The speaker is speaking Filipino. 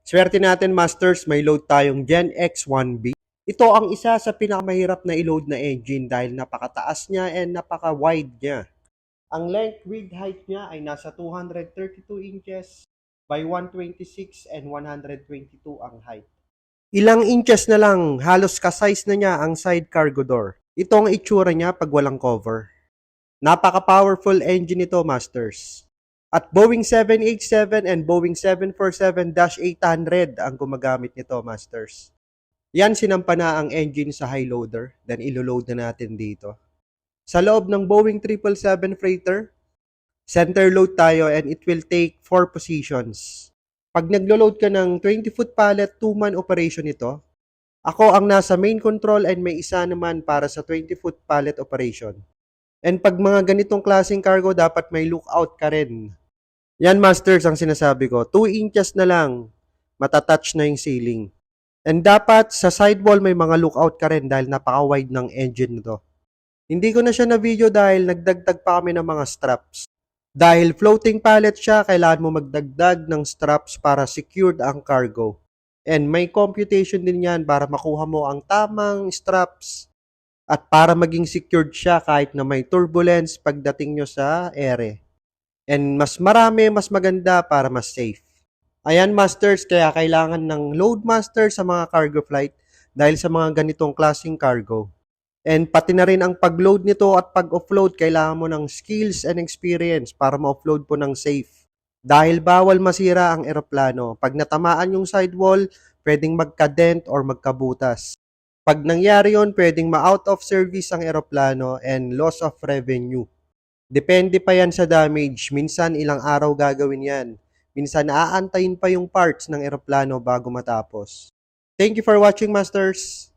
Swerte natin, Masters, may load tayong Gen X1B. Ito ang isa sa pinakamahirap na i-load na engine dahil napakataas niya and napaka-wide niya. Ang length width height niya ay nasa 232 inches by 126 and 122 ang height. Ilang inches na lang, halos ka-size na niya ang side cargo door. Ito ang itsura niya pag walang cover. Napaka-powerful engine ito, Masters. At Boeing 787 and Boeing 747-800 ang gumagamit nito, Masters. Yan, sinampa na ang engine sa high loader, then ilo-load na natin dito. Sa loob ng Boeing 777 freighter, center load tayo and it will take 4 positions. Pag naglo-load ka ng 20-foot pallet, 2-man operation ito. Ako ang nasa main control and may isa naman para sa 20-foot pallet operation. And pag mga ganitong klaseng cargo, dapat may lookout ka rin. Yan, Masters, ang sinasabi ko. 2 inches na lang, matatouch na yung ceiling. And dapat sa sidewall may mga lookout ka rin dahil napaka-wide ng engine nito. Hindi ko na siya na-video dahil nagdagdag pa kami ng mga straps. Dahil floating pallet siya, kailangan mo magdagdag ng straps para secured ang cargo. And may computation din yan para makuha mo ang tamang straps at para maging secured siya kahit na may turbulence pagdating nyo sa ere. And mas marami, mas maganda para mas safe. Ayan, Masters, kaya kailangan ng load master sa mga cargo flight dahil sa mga ganitong klaseng cargo. And pati na rin ang pag-load nito at pag-offload, kailangan mo ng skills and experience para ma-offload po ng safe. Dahil bawal masira ang eroplano. Pag natamaan yung sidewall, pwedeng magka-dent or magkabutas. Pag nangyari yon, pwedeng ma-out of service ang eroplano and loss of revenue. Depende pa yan sa damage. Minsan ilang araw gagawin yan. Minsan aantayin pa yung parts ng eroplano bago matapos. Thank you for watching, Masters!